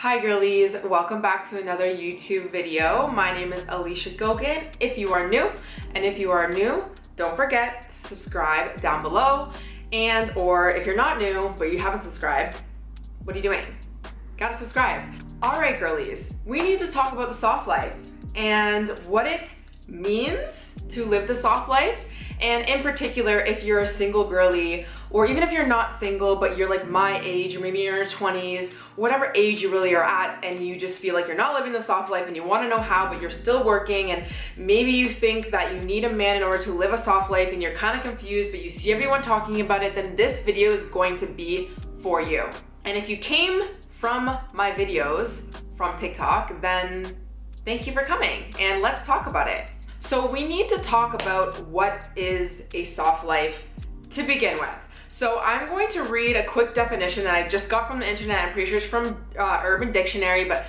Hi girlies, welcome back to another YouTube video. My name is Alicia Gogan if you are new, and if you are new, don't forget to subscribe down below. And or if you're not new but you haven't subscribed, what are you doing? Gotta subscribe. Alright girlies, we need to talk about the soft life and what it means to live the soft life. And in particular, if you're a single girly, or even if you're not single, but you're like my age, or maybe you're in your 20s, whatever age you really are at, and you just feel like you're not living the soft life and you want to know how, but you're still working, and maybe you think that you need a man in order to live a soft life and you're kind of confused, but you see everyone talking about it, then this video is going to be for you. And if you came from my videos from TikTok, then thank you for coming, and let's talk about it. So we need to talk about what is a soft life to begin with. So I'm going to read a quick definition that I just got from the internet. I'm pretty sure it's from Urban Dictionary, but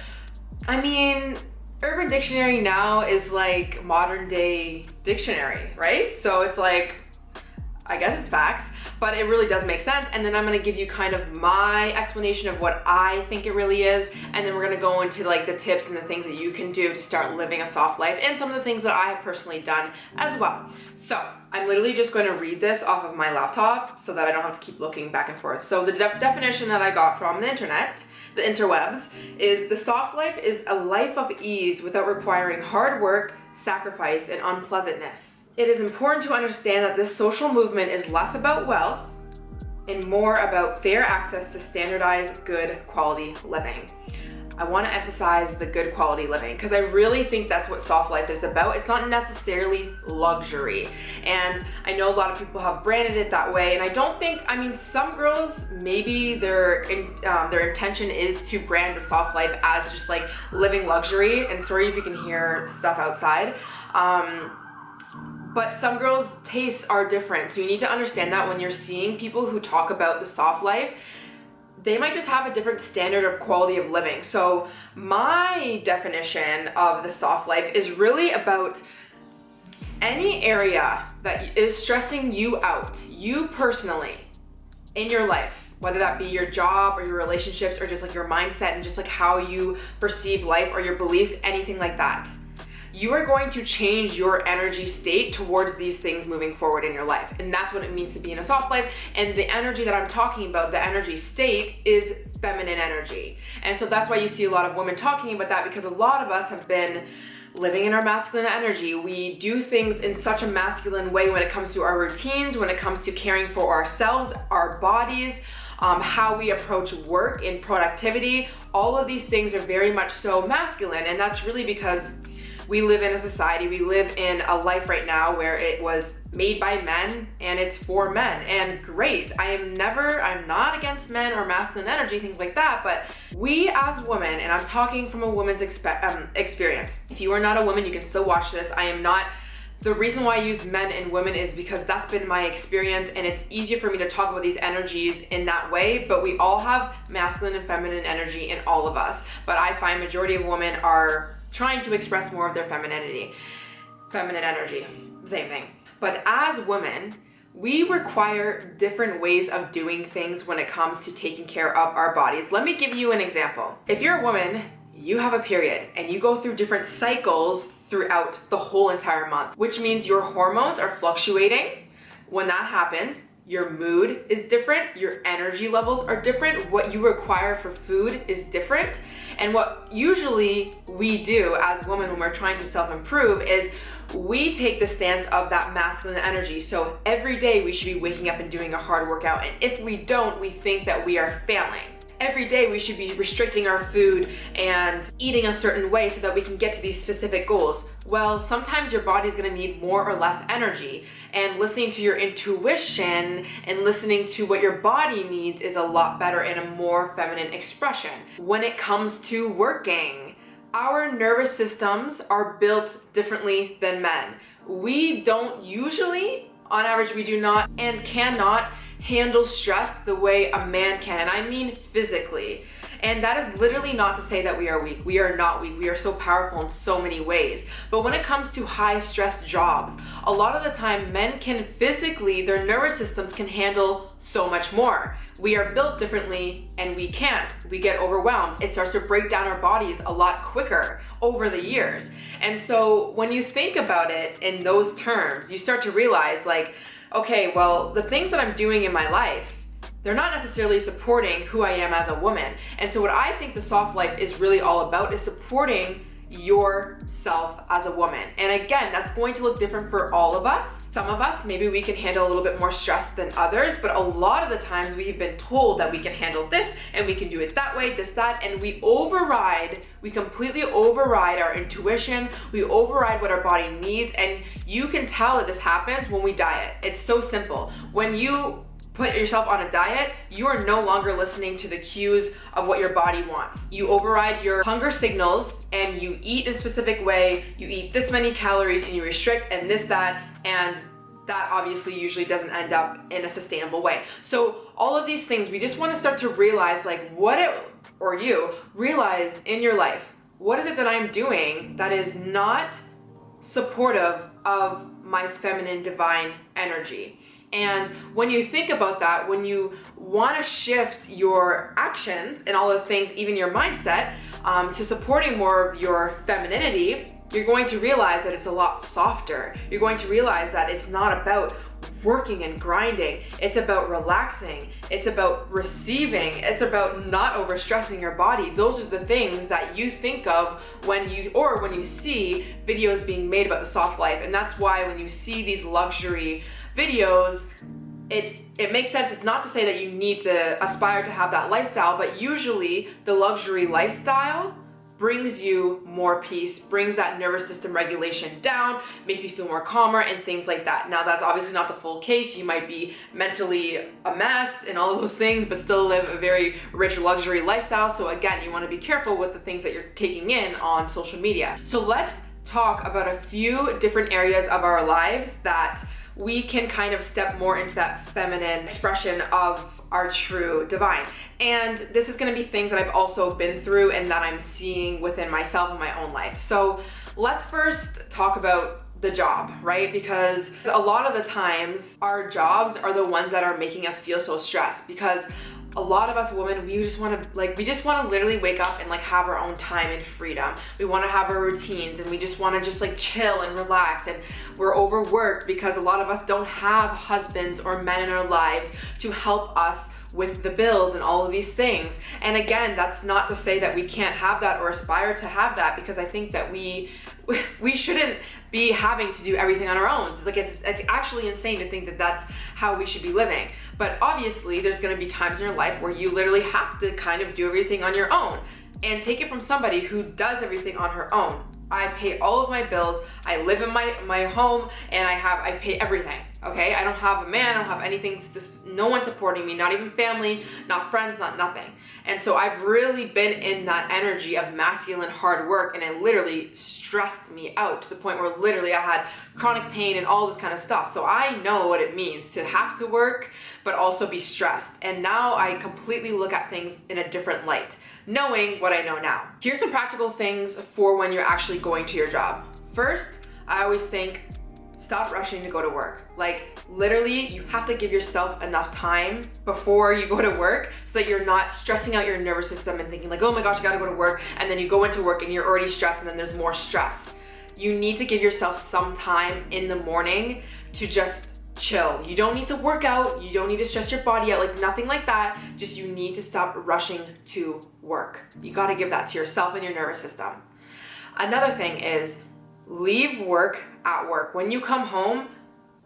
I mean, Urban Dictionary now is like modern day dictionary, right? So it's like, I guess it's facts, but it really does make sense. And then I'm gonna give you kind of my explanation of what I think it really is. And then we're gonna go into like the tips and the things that you can do to start living a soft life and some of the things that I have personally done as well. So I'm literally just going to read this off of my laptop so that I don't have to keep looking back and forth. So the definition that I got from the internet, the interwebs, is the soft life is a life of ease without requiring hard work, sacrifice, and unpleasantness. It is important to understand that this social movement is less about wealth and more about fair access to standardized, good quality living. I want to emphasize the good quality living because I really think that's what soft life is about. It's not necessarily luxury. And I know a lot of people have branded it that way. And I don't think, I mean, some girls, maybe their intention is to brand the soft life as just like living luxury. And sorry if you can hear stuff outside. But some girls' tastes are different. So you need to understand that when you're seeing people who talk about the soft life, they might just have a different standard of quality of living. So my definition of the soft life is really about any area that is stressing you out, you personally, in your life, whether that be your job or your relationships or just like your mindset and just like how you perceive life or your beliefs, anything like that. You are going to change your energy state towards these things moving forward in your life. And that's what it means to be in a soft life. And the energy that I'm talking about, the energy state, is feminine energy. And so that's why you see a lot of women talking about that, because a lot of us have been living in our masculine energy. We do things in such a masculine way when it comes to our routines, when it comes to caring for ourselves, our bodies, how we approach work and productivity. All of these things are very much so masculine. And that's really because we live in a society, we live in a life right now where it was made by men and it's for men. And great, I'm not against men or masculine energy, things like that, but we as women, and I'm talking from a woman's experience. If you are not a woman, you can still watch this. The reason why I use men and women is because that's been my experience, and it's easier for me to talk about these energies in that way, but we all have masculine and feminine energy in all of us. But I find majority of women are trying to express more of their feminine energy, same thing. But as women, we require different ways of doing things when it comes to taking care of our bodies. Let me give you an example. If you're a woman, you have a period and you go through different cycles throughout the whole entire month, which means your hormones are fluctuating. When that happens, your mood is different, your energy levels are different, what you require for food is different. And what usually we do as women when we're trying to self-improve is we take the stance of that masculine energy. So every day we should be waking up and doing a hard workout. And if we don't, we think that we are failing. Every day we should be restricting our food and eating a certain way so that we can get to these specific goals. Well, sometimes your body's gonna need more or less energy, and listening to your intuition and listening to what your body needs is a lot better and a more feminine expression. When it comes to working, our nervous systems are built differently than men. We don't usually, on average, we do not and cannot handle stress the way a man can, and I mean physically. And that is literally not to say that we are weak. We are not weak. We are so powerful in so many ways. But when it comes to high stress jobs, a lot of the time men can physically, their nervous systems can handle so much more. we are built differently and we can't. We get overwhelmed. It starts to break down our bodies a lot quicker over the years. And so when you think about it in those terms, you start to realize like, okay, well, the things that I'm doing in my life, they're not necessarily supporting who I am as a woman. And so what I think the soft life is really all about is supporting yourself as a woman. And again, that's going to look different for all of us. Some of us, maybe we can handle a little bit more stress than others, but a lot of the times we've been told that we can handle this and we can do it that way, this, that, and we completely override our intuition, we override what our body needs, and you can tell that this happens when we diet. It's so simple. When you put yourself on a diet, you are no longer listening to the cues of what your body wants. You override your hunger signals and you eat in a specific way, you eat this many calories and you restrict and this, that, and that obviously usually doesn't end up in a sustainable way. So all of these things, we just want to start to realize like realize in your life, what is it that I'm doing that is not supportive of my feminine divine energy? And when you think about that, when you want to shift your actions and all the things, even your mindset, to supporting more of your femininity, you're going to realize that it's a lot softer. You're going to realize that it's not about working and grinding. It's about relaxing. It's about receiving. It's about not overstressing your body. Those are the things that you think of when you see videos being made about the soft life. And that's why when you see these luxury videos, it makes sense. It's not to say that you need to aspire to have that lifestyle, but usually the luxury lifestyle brings you more peace, brings that nervous system regulation down, makes you feel more calmer and things like that. Now that's obviously not the full case. You might be mentally a mess and all those things, but still live a very rich luxury lifestyle. So again, you want to be careful with the things that you're taking in on social media. So let's talk about a few different areas of our lives that we can kind of step more into that feminine expression of our true divine. And this is going to be things that I've also been through and that I'm seeing within myself in my own life. So let's first talk about the job, right? Because a lot of the times our jobs are the ones that are making us feel so stressed, because a lot of us women, we just want to literally wake up and like have our own time and freedom. We want to have our routines and we just want to just like chill and relax, and we're overworked because a lot of us don't have husbands or men in our lives to help us with the bills and all of these things. And again, that's not to say that we can't have that or aspire to have that, because I think that we shouldn't be having to do everything on our own. It's like it's actually insane to think that that's how we should be living. But obviously there's going to be times in your life where you literally have to kind of do everything on your own, and take it from somebody who does everything on her own. I pay all of my bills, I live in my home, and I pay everything, okay? I don't have a man, I don't have anything, it's just no one supporting me, not even family, not friends, not nothing. And so I've really been in that energy of masculine hard work, and it literally stressed me out to the point where literally I had chronic pain and all this kind of stuff. So I know what it means to have to work, but also be stressed. And now I completely look at things in a different light, knowing what I know now. Here's some practical things for when you're actually going to your job. First, I always think, stop rushing to go to work. Like literally, you have to give yourself enough time before you go to work so that you're not stressing out your nervous system and thinking like, oh my gosh, I gotta go to work. And then you go into work and you're already stressed and then there's more stress. You need to give yourself some time in the morning to just chill. You don't need to work out. You don't need to stress your body out, like nothing like that. Just you need to stop rushing to work. You got to give that to yourself and your nervous system. Another thing is leave work at work. When you come home,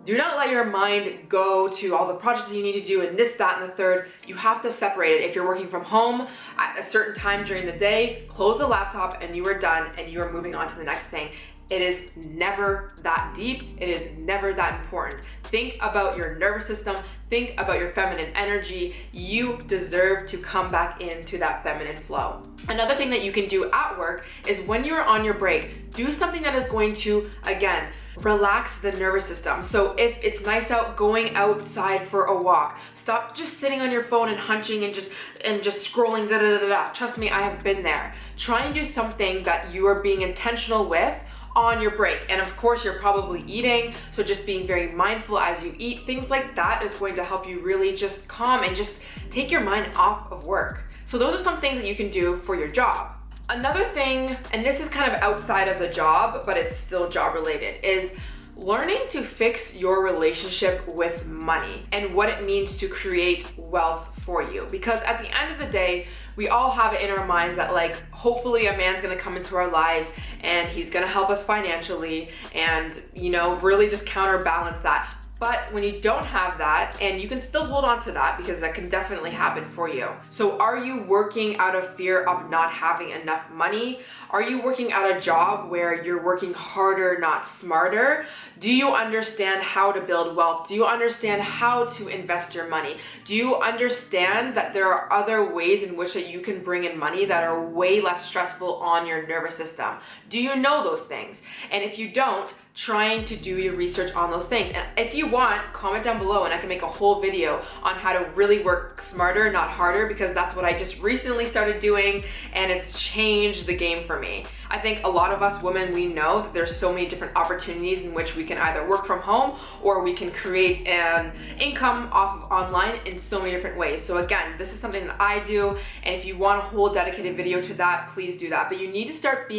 do not let your mind go to all the projects that you need to do and this, that, and the third. You have to separate it. If you're working from home at a certain time during the day, close the laptop and you are done and you are moving on to the next thing. It is never that deep. It is never that important. Think about your nervous system. Think about your feminine energy. You deserve to come back into that feminine flow. Another thing that you can do at work is when you're on your break, do something that is going to, again, relax the nervous system. So if it's nice out, going outside for a walk. Stop just sitting on your phone and hunching and just scrolling, da da da da. Trust me, I have been there. Try and do something that you are being intentional with on your break. And of course, you're probably eating, so just being very mindful as you eat, things like that is going to help you really just calm and just take your mind off of work. So those are some things that you can do for your job. Another thing, and this is kind of outside of the job, but it's still job related, is learning to fix your relationship with money and what it means to create wealth for you. Because at the end of the day, we all have it in our minds that like, hopefully a man's gonna come into our lives and he's gonna help us financially and, you know, really just counterbalance that. But when you don't have that, and you can still hold on to that because that can definitely happen for you. So are you working out of fear of not having enough money? Are you working at a job where you're working harder, not smarter? Do you understand how to build wealth? Do you understand how to invest your money? Do you understand that there are other ways in which that you can bring in money that are way less stressful on your nervous system? Do you know those things? And if you don't, trying to do your research on those things. And if you want, comment down below and I can make a whole video on how to really work smarter, not harder, because that's what I just recently started doing and it's changed the game for me. I think a lot of us women, we know that there's so many different opportunities in which we can either work from home or we can create an income off of online in so many different ways. So again, this is something that I do, and if you want a whole dedicated video to that, please do that. But you need to start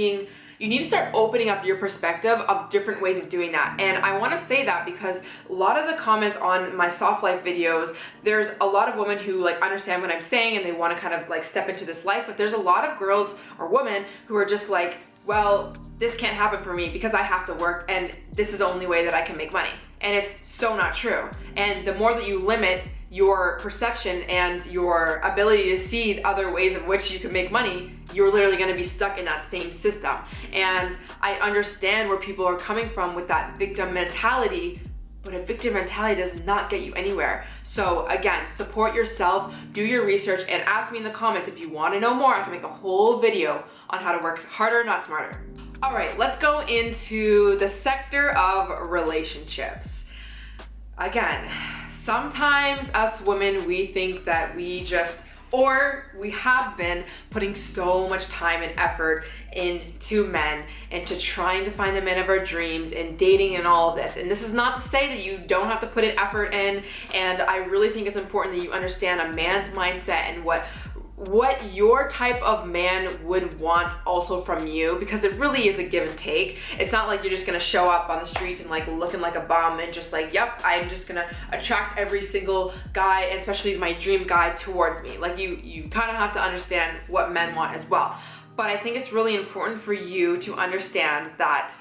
opening up your perspective of different ways of doing that. And I want to say that because a lot of the comments on my soft life videos, there's a lot of women who like understand what I'm saying and they want to kind of like step into this life, but there's a lot of girls or women who are just like, well, this can't happen for me because I have to work and this is the only way that I can make money. And it's so not true. And the more that you limit your perception and your ability to see other ways in which you can make money, you're literally going to be stuck in that same system. And I understand where people are coming from with that victim mentality, but a victim mentality does not get you anywhere. So again, support yourself, do your research, and ask me in the comments if you want to know more. I can make a whole video on how to work harder, not smarter. All right, let's go into the sector of relationships. Again, sometimes us women, we think that we have been putting so much time and effort into men, into trying to find the men of our dreams and dating and all of this. And this is not to say that you don't have to put an effort in. And I really think it's important that you understand a man's mindset and what your type of man would want also from you, because it really is a give and take. It's not like you're just gonna show up on the streets and like looking like a bum and just like, yep, I'm just gonna attract every single guy, and especially my dream guy, towards me. Like you kind of have to understand what men want as well. But I think it's really important for you to understand that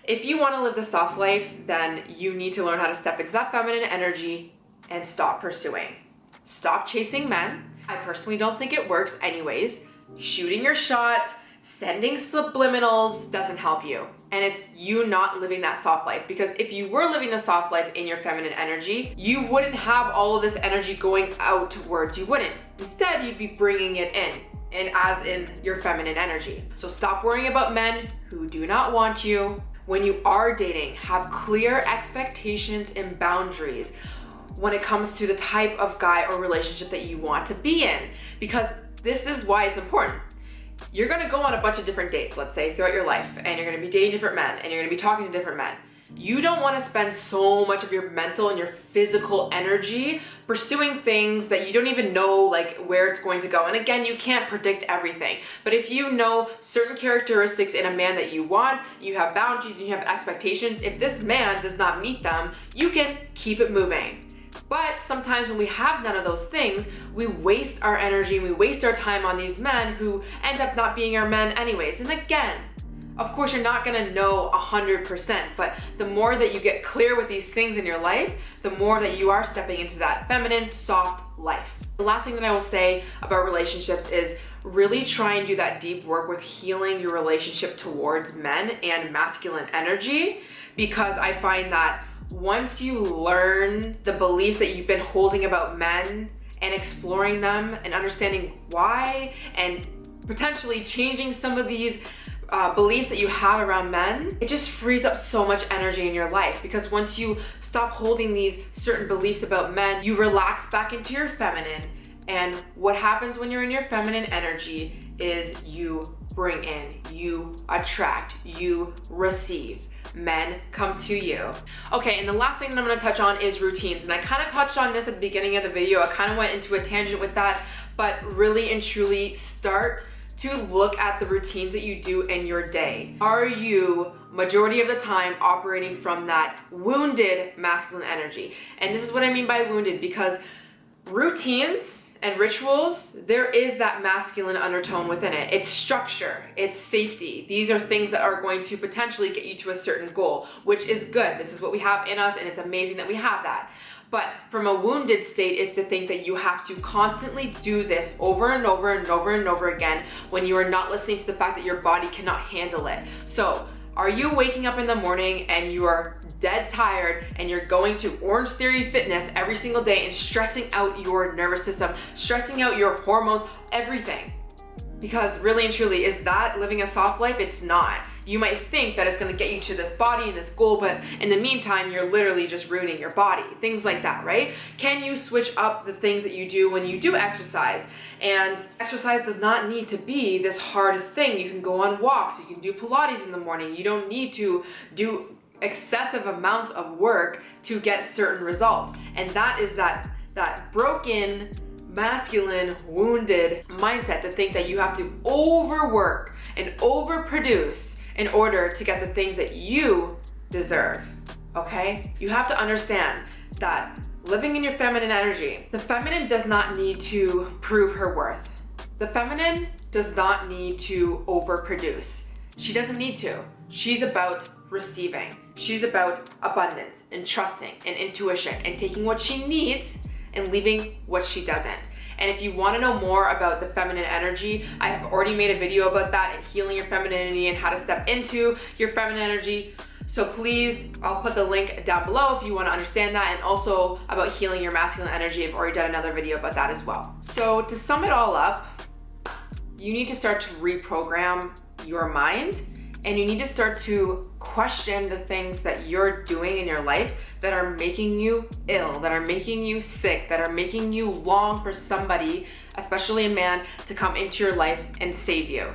if you want to live the soft life, then you need to learn how to step into that feminine energy and stop pursuing. Stop chasing men. I personally don't think it works anyways. Shooting your shot, sending subliminals doesn't help you. And it's you not living that soft life. Because if you were living the soft life in your feminine energy, you wouldn't have all of this energy going outwards. You wouldn't. Instead, you'd be bringing it in. And as in your feminine energy. So stop worrying about men who do not want you. When you are dating, have clear expectations and boundaries when it comes to the type of guy or relationship that you want to be in, because this is why it's important. You're gonna go on a bunch of different dates, let's say, throughout your life, and you're gonna be dating different men, and you're gonna be talking to different men. You don't wanna spend so much of your mental and your physical energy pursuing things that you don't even know like where it's going to go. And again, you can't predict everything. But if you know certain characteristics in a man that you want, you have boundaries and you have expectations, if this man does not meet them, you can keep it moving. But sometimes when we have none of those things, we waste our energy and we waste our time on these men who end up not being our men anyways. And again, of course, you're not gonna know 100%, but the more that you get clear with these things in your life, the more that you are stepping into that feminine, soft life. The last thing that I will say about relationships is really try and do that deep work with healing your relationship towards men and masculine energy, because I find that once you learn the beliefs that you've been holding about men and exploring them and understanding why and potentially changing some of these beliefs that you have around men, it just frees up so much energy in your life. Because once you stop holding these certain beliefs about men, you relax back into your feminine. And what happens when you're in your feminine energy is you bring in, you attract, you receive. Men come to you. Okay, and the last thing that I'm gonna touch on is routines. And I kind of touched on this at the beginning of the video. I kind of went into a tangent with that, but really and truly start to look at the routines that you do in your day. Are you majority of the time operating from that wounded masculine energy? And this is what I mean by wounded, because routines and rituals, there is that masculine undertone within it. It's structure, it's safety. These are things that are going to potentially get you to a certain goal, which is good. This is what we have in us, and it's amazing that we have that. But from a wounded state is to think that you have to constantly do this over and over and over and over again when you are not listening to the fact that your body cannot handle it. So, are you waking up in the morning and you are dead tired and you're going to Orange Theory Fitness every single day and stressing out your nervous system, stressing out your hormones, everything? Because really and truly, is that living a soft life? It's not. You might think that it's gonna get you to this body and this goal, but in the meantime, you're literally just ruining your body. Things like that, right? Can you switch up the things that you do when you do exercise? And exercise does not need to be this hard thing. You can go on walks, you can do Pilates in the morning. You don't need to do excessive amounts of work to get certain results. And that is that broken, masculine, wounded mindset to think that you have to overwork and overproduce in order to get the things that you deserve, okay? You have to understand that living in your feminine energy, the feminine does not need to prove her worth. The feminine does not need to overproduce. She doesn't need to. She's about receiving. She's about abundance and trusting and intuition and taking what she needs and leaving what she doesn't. And if you want to know more about the feminine energy, I have already made a video about that and healing your femininity and how to step into your feminine energy. So please, I'll put the link down below if you want to understand that, and also about healing your masculine energy. I've already done another video about that as well. So to sum it all up, you need to start to reprogram your mind, and you need to start to question the things that you're doing in your life that are making you ill, that are making you sick, that are making you long for somebody, especially a man, to come into your life and save you.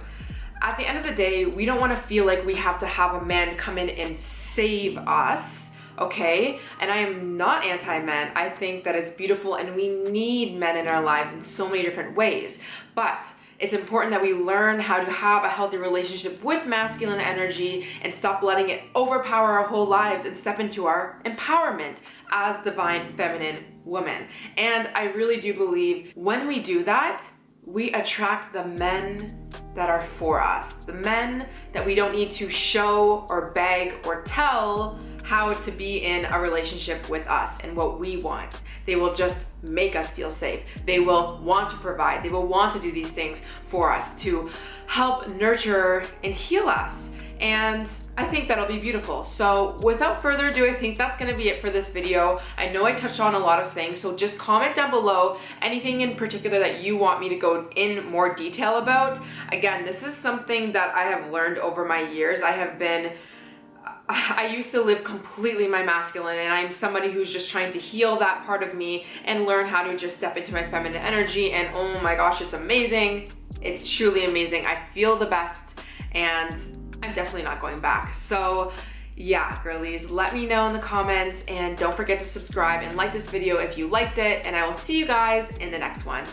At the end of the day, we don't want to feel like we have to have a man come in and save us, okay? And I am not anti-men. I think that is beautiful, and we need men in our lives in so many different ways. But it's important that we learn how to have a healthy relationship with masculine energy and stop letting it overpower our whole lives and step into our empowerment as divine feminine women. And I really do believe when we do that, we attract the men that are for us, the men that we don't need to show or beg or tell how to be in a relationship with us and what we want. They will just make us feel safe. They will want to provide. They will want to do these things for us to help nurture and heal us. And I think that'll be beautiful. So without further ado, I think that's gonna be it for this video. I know I touched on a lot of things, so just comment down below anything in particular that you want me to go in more detail about. Again, this is something that I have learned over my years. I used to live completely my masculine, and I'm somebody who's just trying to heal that part of me and learn how to just step into my feminine energy. And oh my gosh, it's amazing. It's truly amazing. I feel the best, and I'm definitely not going back. So yeah, girlies, let me know in the comments, and don't forget to subscribe and like this video if you liked it, and I will see you guys in the next one.